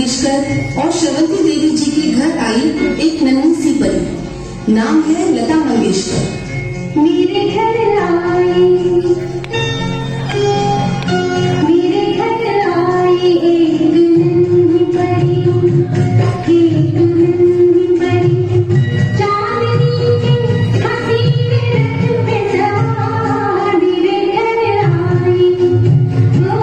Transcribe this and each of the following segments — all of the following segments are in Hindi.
मंगेशकर और श्रवंती देवी जी के घर आई एक नन्ही सी परी, नाम है लता मंगेशकर। मेरे घर आई, मेरे घर आई एक नन्ही परी, एक नन्ही परी, चांदनी के हसीने रथ पे सवार। मेरे घर आई, ओ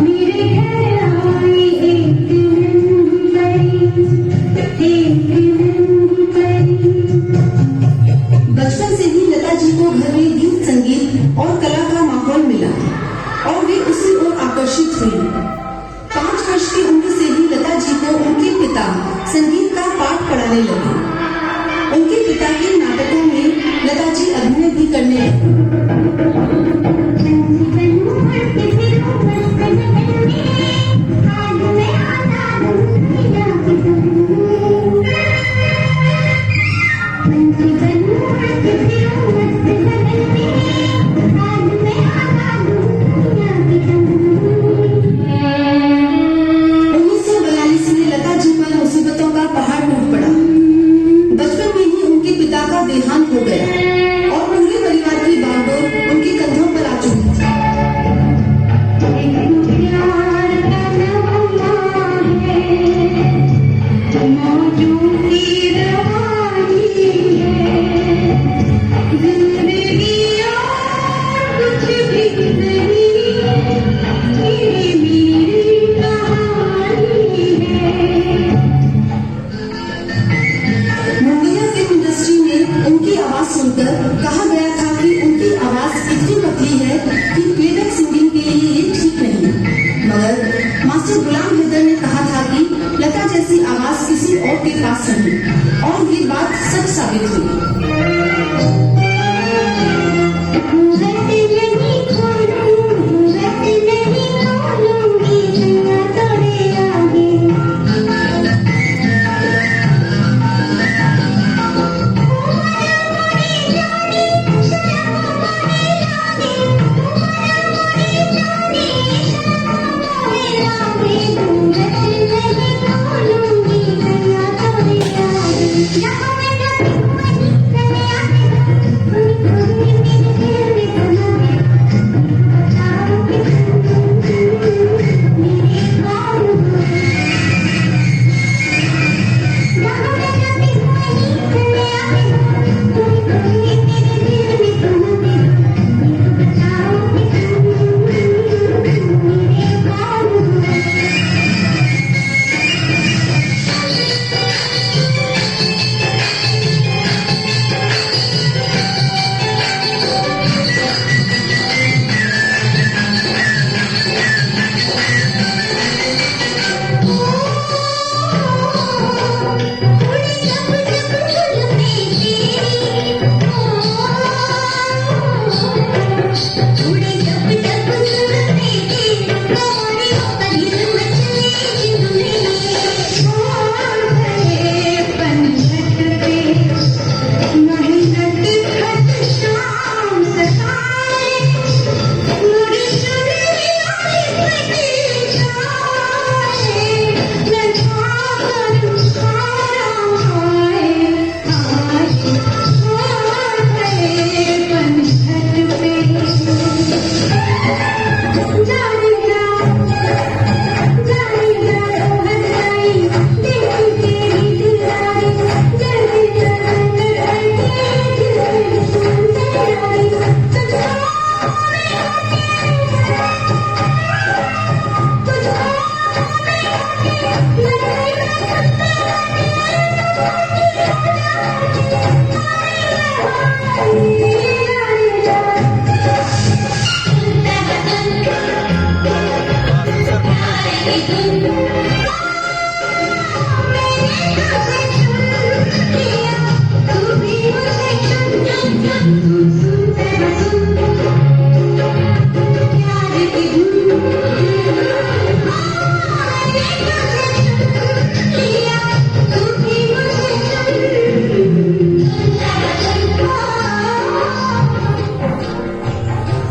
मेरे घर आई एक नन्ही परी, एक नन्ही परी। बचपन से ही लता जी को घर में गीत संगीत और कला का माहौल मिला और वे उसी ओर आकर्षित हुई। 5 वर्ष की उम्र से ही लता जी को उनके पिता संगीत का पाठ पढ़ाने लगे। उनके पिता के नाटकों में लता जी अभिनय भी करने लगी। देहांत हो गया और पूरे परिवार की बागडोर उनके कंधों पर आ चुकी थी। उनकी आवाज सुनकर कहा गया था कि उनकी आवाज इतनी पतली है कि प्लेबैक सिंगिंग के लिए ये ठीक नहीं। मगर मास्टर गुलाम हैदर ने कहा था कि लता जैसी आवाज किसी और के पास नहीं, और ये बात सच साबित हुई।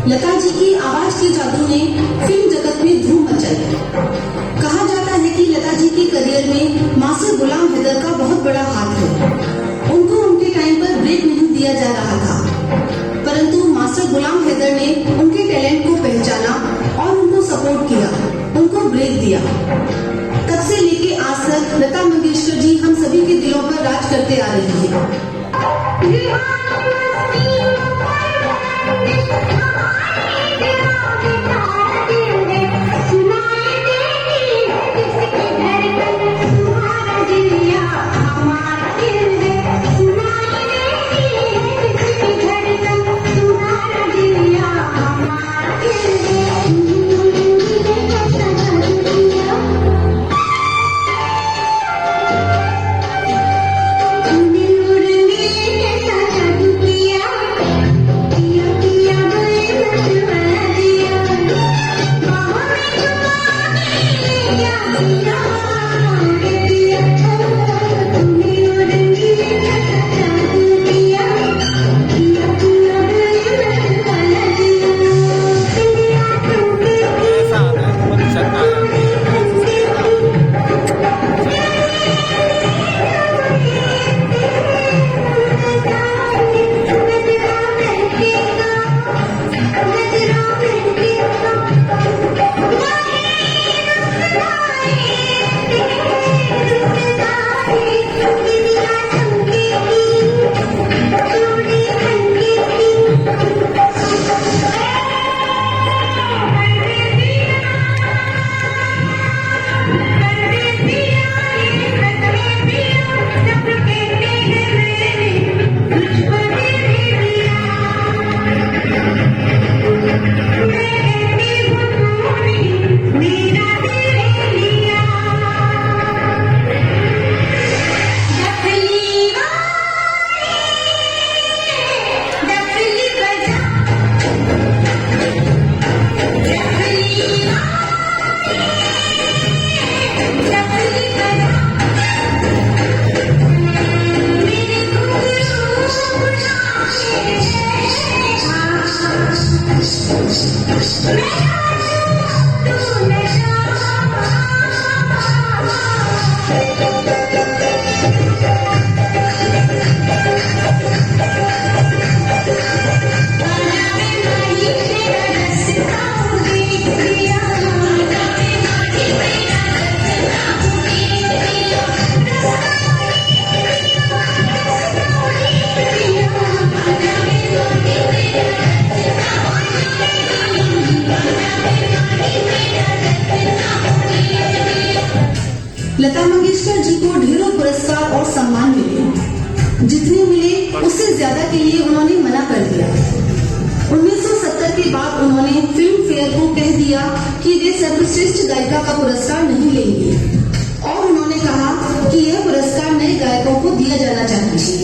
लता जी की आवाज के जादू ने फिल्म जगत में धूम मचाई। कहा जाता लताजी के करियर में मास्टर गुलाम हैदर का बहुत बड़ा हाथ है। उनको उनके टाइम पर ब्रेक नहीं दिया जा रहा था, परंतु मास्टर गुलाम हैदर ने उनके टैलेंट को पहचाना और उनको सपोर्ट किया, उनको ब्रेक दिया। तब से लेके आज तक लता मंगेशकर जी हम सभी के दिलों पर राज करते आ रही हैं। लता मंगेशकर जी को ढेरों पुरस्कार और सम्मान मिले, जितने मिले उससे ज्यादा के लिए उन्होंने मना कर दिया। 1970 के बाद उन्होंने फिल्म फेयर को कह दिया कि वे सर्वश्रेष्ठ गायिका का पुरस्कार नहीं लेंगे और उन्होंने कहा कि यह पुरस्कार नए गायकों को दिया जाना चाहिए। मुझे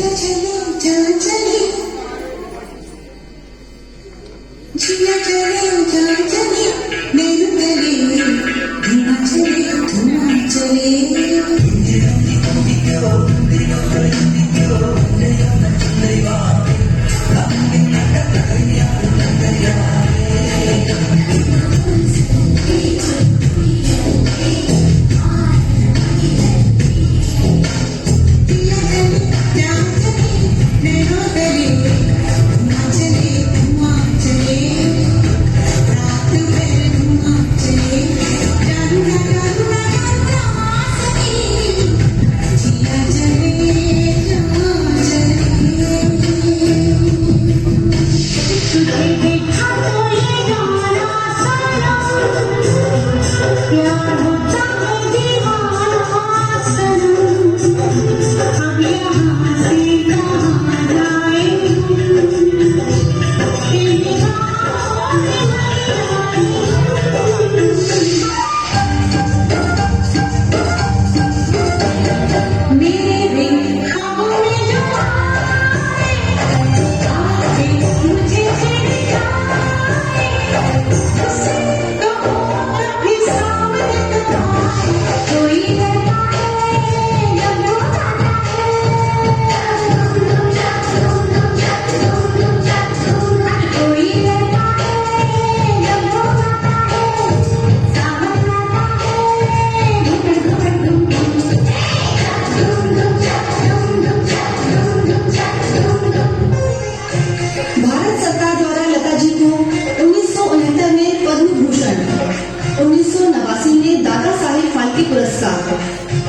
साहेब फाल्के पुरस्कार,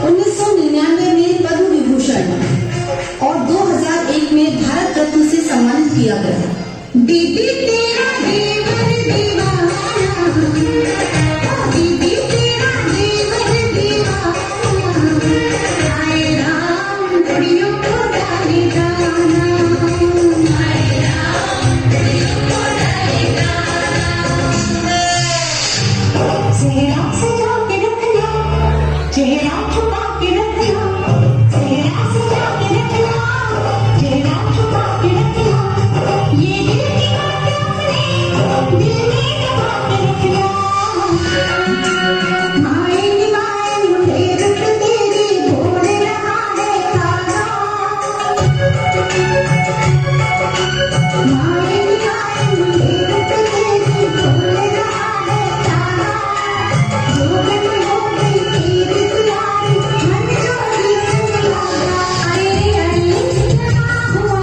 1999 में पद्म विभूषण और 2001 में भारत रत्न से सम्मानित किया गया। दीदी तेरा देवर दीवाना, दीदी तेरा देवर दीवाना, आए राम कुड़ियों को डाले दाना, आए राम कुड़ियों को डाले दाना। चेहरा सजा के रखना, चेहरा छुपा के रखना, चेहरा सजा के रखना, चेहरा छुपा के रखना, ये दिल की बातें अपने दिल में दबा के रखना। आएंगे आएंगे रुत तेरी बोल रहा है तारा, आएंगे आएंगे रुत तेरी बोल रहा है तारा, जोगन हो गई तेरी प्यारी मन जोड़ी चुराया। अरे अरे क्या हुआ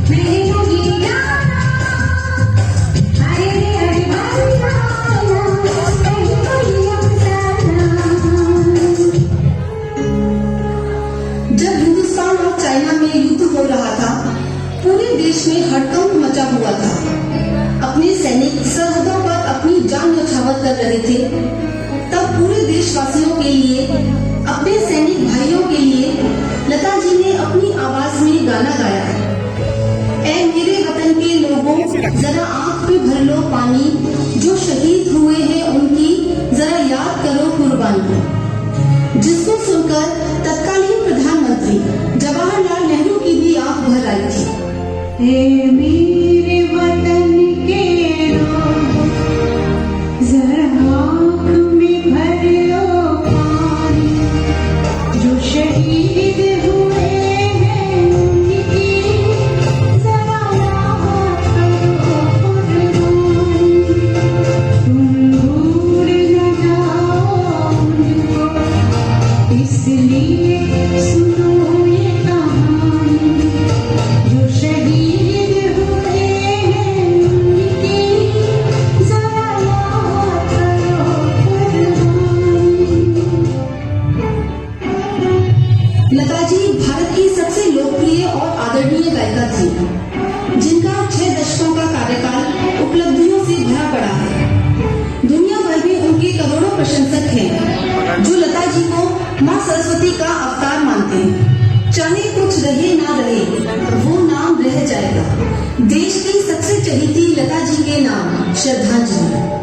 मैंने तो ये जाना, अरे अरे बंदा कहीं कोई अफसाना। जब हिंदुस्तान और चाइना में युद्ध हो रहा था, पूरे देश में हड़कंप मचा हुआ था। अपने सैनिक सरहदों पर अपनी जान न्यौछावर कर रहे थे। तब पूरे देशवासियों के लिए, अपने सैनिक भाइयों के लिए लता जी ने अपनी आवाज में गाना गाया। ऐ मेरे वतन के लोगों, जरा आंख पे भर लो पानी, जो शहीद हुए हैं उनकी जरा याद करो कुर्बानी। जिसको सुनकर तत्कालीन प्रधानमंत्री जवाहरलाल नेहरू की भी आंख भर आई थी। ए मेरे वतन के लोग, जरा आँख में भर लो पानी, जो शहीद हुए हैं उनकी जरा याद करो कुर्बानी। तुम भूल न जाओ उनको, इसलिए सुनो ये कहानी, जो शहीद हुए हैं उनकी जरा याद करो कुर्बानी। लता जी भारत की सबसे लोकप्रिय और आदरणीय गायिका थी, जिनका 6 दशकों का कार्यकाल उपलब्धियों से भरा पड़ा है। दुनिया भर में उनके करोड़ों प्रशंसक हैं, जो लता जी को माँ सरस्वती का अवतार मानते हैं। चाहे कुछ रहे ना रहे, वो नाम रह जाएगा। देश की सबसे चहेती लता जी के नाम श्रद्धांजलि।